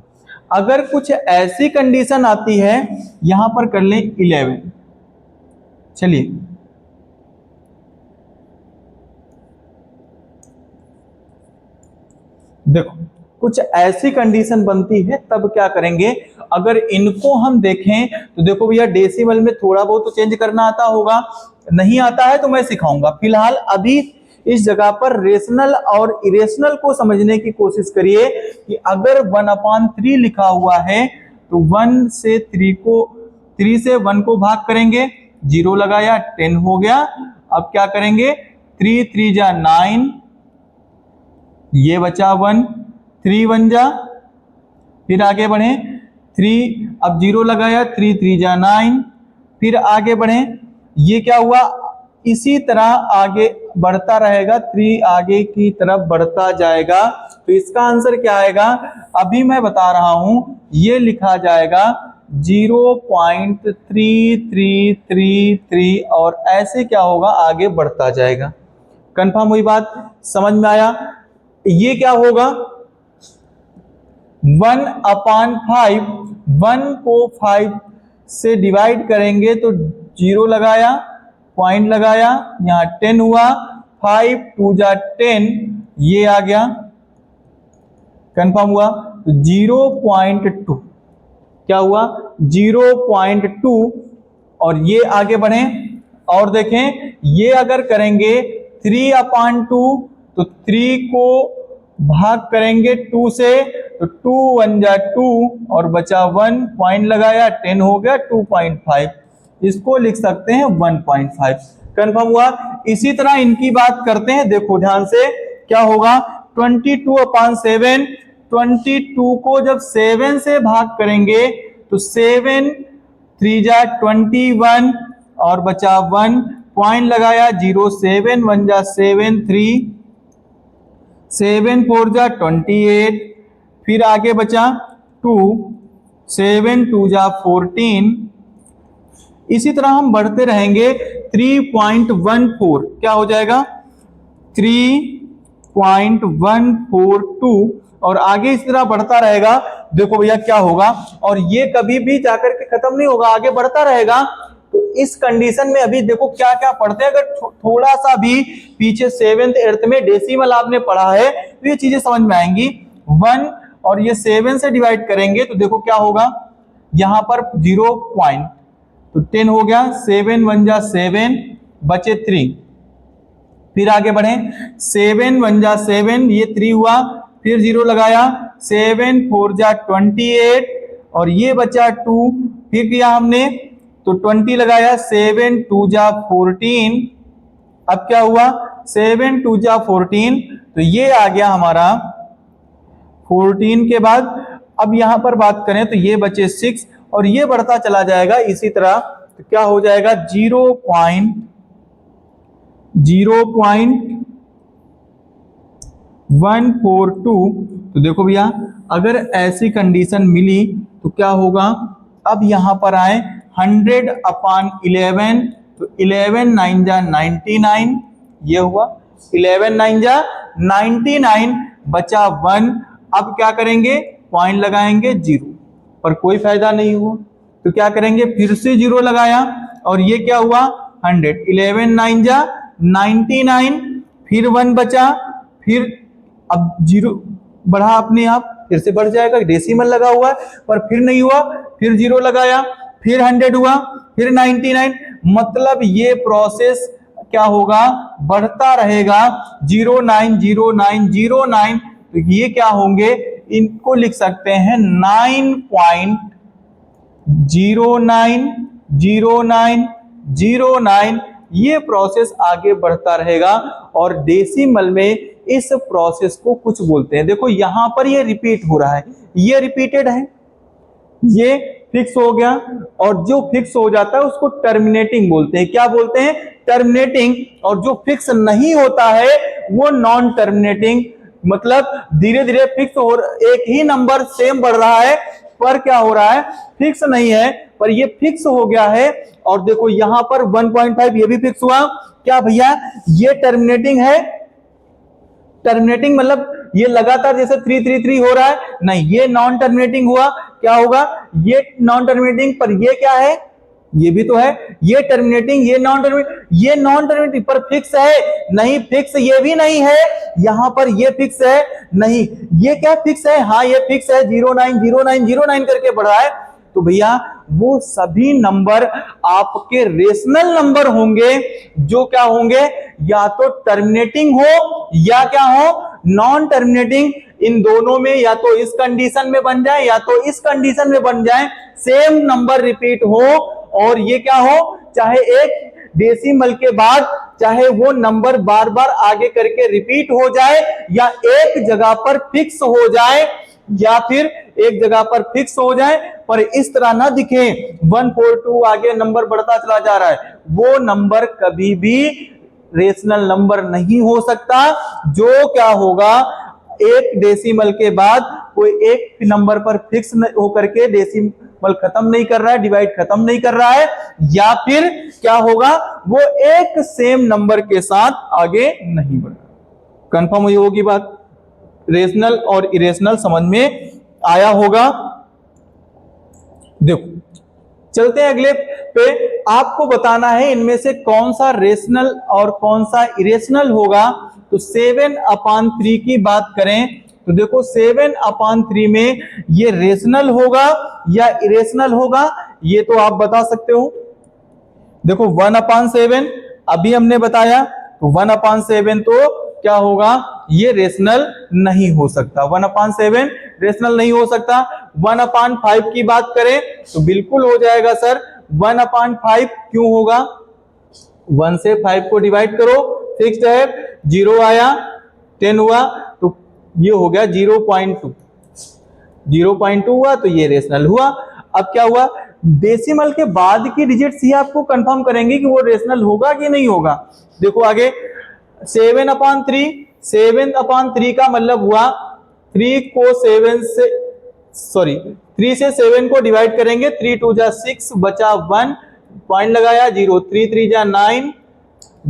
अगर कुछ ऐसी कंडीशन आती है, यहां पर कर लें 11। चलिए देखो कुछ ऐसी कंडीशन बनती है, तब क्या करेंगे, अगर इनको हम देखें तो देखो भैया डेसिमल में थोड़ा बहुत तो चेंज करना आता होगा, नहीं आता है तो मैं सिखाऊंगा। फिलहाल अभी इस जगह पर रेशनल और इरेशनल को समझने की कोशिश करिए कि अगर 1/3 लिखा हुआ है तो 1 से 3 को 3 से 1 को भाग करेंगे, 0 लगाया 10 हो गया। अब क्या करेंगे 3 3 जा 9, ये बचा 1, 3 1 जा, फिर आगे बढ़े 3, अब 0 लगाया 3 3 जा 9, फिर आगे बढ़े, ये क्या हुआ, इसी तरह आगे बढ़ता रहेगा, 3 आगे की तरफ बढ़ता जाएगा। तो इसका आंसर क्या आएगा, अभी मैं बता रहा हूं, ये लिखा जाएगा 0.3333 और ऐसे क्या होगा, आगे बढ़ता जाएगा। कंफर्म हुई बात, समझ में आया? ये क्या होगा, 1/5, 1 को 5 से डिवाइड करेंगे तो 0 लगाया, पॉइंट लगाया, यहाँ 10 हुआ, 5 2 जा 10, ये आ गया। कंफर्म हुआ? तो 0.2 क्या हुआ, 0.2। और ये आगे बढ़े और देखें, ये अगर करेंगे 3/2 तो 3 को भाग करेंगे 2 से तो 2 1 जा 2 और बचा 1, पॉइंट लगाया, 10 हो गया 2.5, इसको लिख सकते हैं 1.5। कंफर्म हुआ? इसी तरह इनकी बात करते हैं, देखो ध्यान से क्या होगा, 22/7, 22 को जब 7 से भाग करेंगे तो 7 3 जा 21 और बचा 1, पॉइंट लगाया, 0 7 1 जा 7 3, 7 4 जा 28, फिर आगे बचा 2, 7 2 जा 14। इसी तरह हम बढ़ते रहेंगे, 3.14 क्या हो जाएगा, 3.142 और आगे इस तरह बढ़ता रहेगा। देखो भैया क्या होगा, और ये कभी भी जाकर के खत्म नहीं होगा, आगे बढ़ता रहेगा। तो इस कंडीशन में अभी देखो क्या क्या पढ़ते हैं, अगर थोड़ा सा भी पीछे 7th 8th में डेसिमल आपने पढ़ा है तो ये चीजें समझ में आएंगी। 1 और ये 7 से डिवाइड करेंगे तो देखो क्या होगा, यहां पर 0 पॉइंट तो 10 हो गया, 7 1 जा 7 बचे 3, फिर आगे बढ़े, 7 1 जा 7 ये 3 हुआ, फिर 0 लगाया, 7 4 जा 28 और ये बचा 2, फिर किया हमने तो 20 लगाया, 7 2 जा 14। अब क्या हुआ, 7 2 जा 14 तो ये आ गया हमारा 14 के बाद। अब यहां पर बात करें तो ये बचे 6 और ये बढ़ता चला जाएगा इसी तरह, तो क्या हो जाएगा 0.142। तो देखो भैया अगर ऐसी कंडीशन मिली तो क्या होगा, अब यहां पर आए 100/11 तो 11 9 जा 99, ये हुआ 11 9 जा 99 बचा 1। अब क्या करेंगे, पॉइंट लगाएंगे 0 पर कोई फायदा नहीं हुआ तो क्या करेंगे, फिर से 0 लगाया और ये क्या हुआ 100, 11 9 जा 99, फिर 1 बचा, फिर अब 0 बढ़ा अपने आप, फिर से बढ़ जाएगा, डेसिमल लगा हुआ है पर फिर नहीं हुआ, फिर 0 लगाया, फिर 100 हुआ, फिर 99, मतलब ये प्रोसेस क्या होगा, बढ़ता रहेगा 0 9 0 9 0 9। तो ये क्या होंगे, इनको लिख सकते हैं 9.090909। ये प्रोसेस आगे बढ़ता रहेगा और डेसिमल में इस प्रोसेस को कुछ बोलते हैं। देखो यहां पर ये रिपीट हो रहा है, ये रिपीटेड है, ये फिक्स हो गया और जो फिक्स हो जाता है उसको टर्मिनेटिंग बोलते हैं। क्या बोलते हैं, टर्मिनेटिंग। और जो फिक्स नहीं होता है वो नॉन टर्मिनेटिंग, मतलब धीरे धीरे फिक्स हो, एक ही नंबर सेम बढ़ रहा है पर क्या हो रहा है, फिक्स नहीं है, पर ये फिक्स हो गया है। और देखो यहां पर 1.5 ये भी फिक्स हुआ, क्या भैया ये टर्मिनेटिंग है, टर्मिनेटिंग मतलब ये लगातार जैसे 333 हो रहा है, नहीं ये नॉन टर्मिनेटिंग हुआ। क्या होगा, ये नॉन टर्मिनेटिंग पर ये क्या है, ये भी तो है, ये टर्मिनेटिंग, ये नॉन टर्मिनेटिंग, ये नॉन टर्मिनेटिंग पर फिक्स है, नहीं फिक्स ये भी नहीं है, यहां पर ये फिक्स है नहीं, ये क्या फिक्स है, हाँ ये फिक्स है, 090909 करके बढ़ रहा है। तो भैया वो सभी नंबर आपके रेशनल नंबर होंगे जो क्या होंगे, या तो टर्मिनेटिंग हो या क्या हो, नॉन टर्मिनेटिंग। इन दोनों में या तो इस कंडीशन में बन जाए या तो इस कंडीशन में बन जाए, सेम नंबर रिपीट हो और ये क्या हो, चाहे एक डेसिमल के बाद चाहे वो नंबर बार बार आगे करके रिपीट हो जाए या एक जगह पर फिक्स हो जाए, या फिर एक जगह पर फिक्स हो जाए पर इस तरह ना दिखे 142 आगे नंबर बढ़ता चला जा रहा है, वो नंबर कभी भी रेशनल नंबर नहीं हो सकता। जो क्या होगा, एक डेसिमल के बाद कोई एक नंबर पर फिक्स होकर के डेसिमल खत्म नहीं कर रहा है, डिवाइड खत्म नहीं कर रहा है, या फिर क्या होगा, वो एक सेम नंबर के साथ आगे नहीं बढ़ रहा। कंफर्म हुई होगी बात? रेशनल और इरेशनल समझ में आया होगा। देखो चलते हैं अगले पे। आपको बताना है इनमें से कौन सा रेशनल और कौन सा इरेशनल होगा। तो 7/3 की बात करें तो देखो 7/3 में ये रेशनल होगा या इरेशनल होगा, ये तो आप बता सकते हो। देखो 1/7 अभी हमने बताया, तो 1/7 तो क्या होगा, ये रेशनल नहीं हो सकता। 1/7 रेशनल नहीं हो सकता। 1/5 की बात करें तो बिल्कुल हो जाएगा सर। 1/5 क्यों होगा? 1 से 5 को डिवाइड करो, फिक्स्ड है, 0 आया, 10 हुआ, तो ये हो गया 0.2। 0.2 हुआ तो ये रेशनल हुआ। अब क्या हुआ, डेसिमल के बाद की डिजिट्स ही आपको कंफर्म करेंगे कि वो रेशनल होगा कि नहीं होगा। देखो आगे 7/3 का मतलब हुआ 3 से 7 को डिवाइड करेंगे, 3 2 जा 6 बचा 1, पॉइंट लगाया 0, 3 3 जा 9,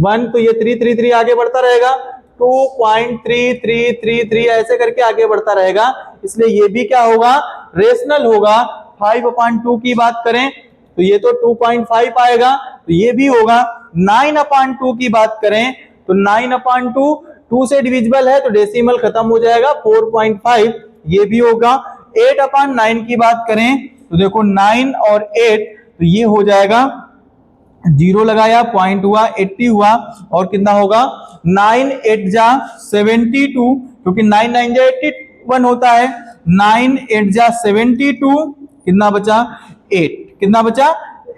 1 तो ये 3 3 3 आगे बढ़ता रहेगा, 2.3333 ऐसे करके आगे बढ़ता रहेगा, इसलिए ये भी क्या होगा, रेशनल होगा। 5/2 की बात करें तो ये तो 2.5 आएगा, तो ये भी होगा। 9/2 की बात करें तो 9/2 2 से डिविजिबल है तो डेसिमल खत्म हो जाएगा, 4.5 ये भी होगा। 8/9 की बात करें तो देखो 9 और 8 तो ये हो जाएगा, 0 लगाया, पॉइंट हुआ, 80 हुआ, और कितना होगा, 9 8 जा 72, क्योंकि 9 9 जा 81 होता है, 9 8 जा 72, कितना बचा, 8, कितना बचा,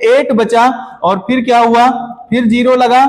8 बचा, और फिर क्या हुआ, फिर 0 लगा,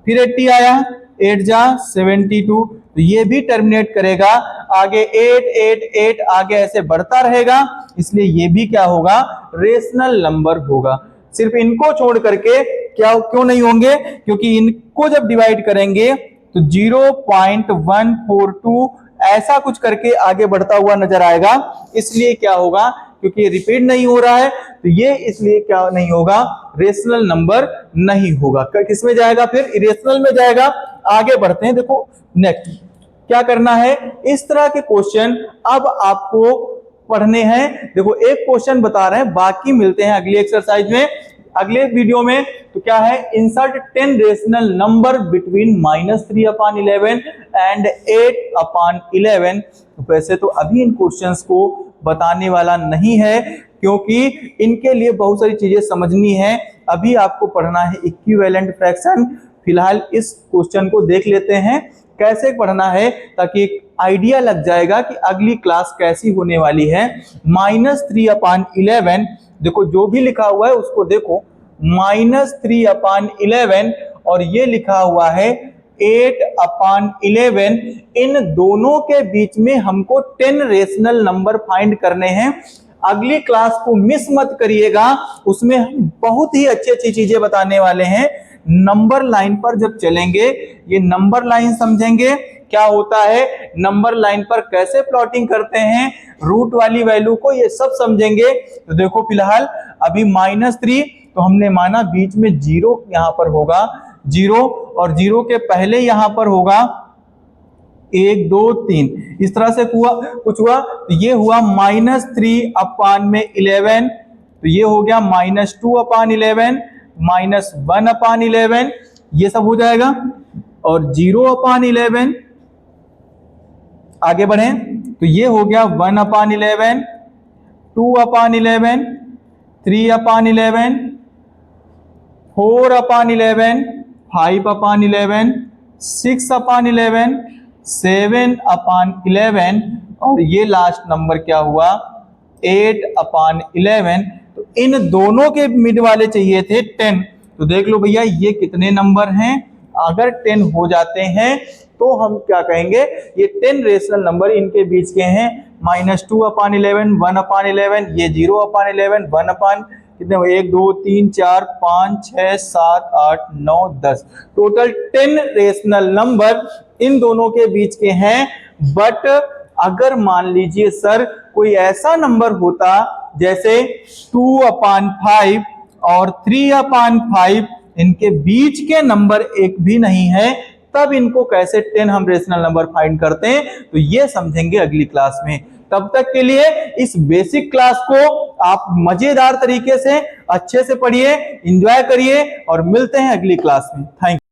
फिर 80 आया, 8 जा 72, तो ये भी टर्मिनेट करेगा, आगे 8 8 8 आगे ऐसे बढ़ता रहेगा, इसलिए ये भी क्या होगा, रेशनल नंबर होगा। सिर्फ इनको छोड़ करके क्या क्यों नहीं होंगे, क्योंकि इनको जब डिवाइड करेंगे तो 0.142 ऐसा कुछ करके आगे बढ़ता हुआ नजर आएगा, इसलिए क्या होगा, क्योंकि ये रिपीट नहीं हो रहा है, तो ये इसलिए क्या नहीं होगा, रेशनल नंबर नहीं होगा। किसमें जाएगा, फिर इरेशनल में जाएगा। आगे बढ़ते हैं, देखो नेक्स्ट क्या करना है, इस तरह के क्वेश्चन अब आपको पढ़ने हैं। देखो एक क्वेश्चन बता रहे हैं, बाकी मिलते हैं अगली एक्सरसाइज में, अगले वीडियो में। तो क्या है, insert 10 rational number between -3/11 and 8/11। तो वैसे तो अभी इन क्वेश्चंस को बताने वाला नहीं है, क्योंकि इनके लिए बहुत सारी चीजें समझनी है। अभी आपको पढ़ना है इक्विवेलेंट फ्रैक्शन। फिलहाल इस क्वेश्चन को देख लेते हैं कैसे पढ़ना है, ताकि एक आइडिया लग जाएगा कि अगली क्लास कैसी होने वाली है। -3/11, देखो जो भी लिखा हुआ है उसको देखो, -3/11 और ये लिखा हुआ है 8/11। इन दोनों के बीच में हमको 10 रेशनल नंबर फाइंड करने हैं। अगली क्लास को मिस मत करिएगा, उसमें हम बहुत ही अच्छी अच्छी चीजें बताने वाले हैं। नंबर लाइन पर जब चलेंगे, ये नंबर लाइन समझेंगे क्या होता है, नंबर लाइन पर कैसे प्लॉटिंग करते हैं, रूट वाली वैल्यू को, ये सब समझेंगे। तो देखो फिलहाल अभी -3 तो हमने माना बीच में 0 यहां पर होगा, 0 और 0 के पहले यहां पर होगा 1 2 3, इस तरह से हुआ कुछ हुआ, तो ये हुआ -3/11, तो ये हो गया -2/11, -1/11, ये सब हो जाएगा, और 0/11 आगे बढ़े तो ये हो गया 1/11, 2/11, 3/11, 4/11, 5/11, 6/11, 7/11, और ये लास्ट नंबर क्या हुआ, 8/11। तो इन दोनों के मिड वाले चाहिए थे 10। तो देख लो भैया ये कितने नंबर हैं, अगर 10 हो जाते हैं तो हम क्या कहेंगे, ये 10 रेशनल नंबर इनके बीच के हैं। -2/11, 1/11, ये 0/11, 1 कितने हुए, 1 2 3 4 5 6 7 8 9 10, टोटल 10 रेशनल नंबर इन दोनों के बीच के हैं। बट अगर मान लीजिए सर कोई ऐसा नंबर होता जैसे 2/5 और 3/5, इनके बीच के नंबर एक भी नहीं है, तब इनको कैसे 10 हम रेशनल नंबर फाइंड करते हैं, तो ये समझेंगे अगली क्लास में। तब तक के लिए इस बेसिक क्लास को आप मजेदार तरीके से अच्छे से पढ़िए, एंजॉय करिए और मिलते हैं अगली क्लास में। Thank you.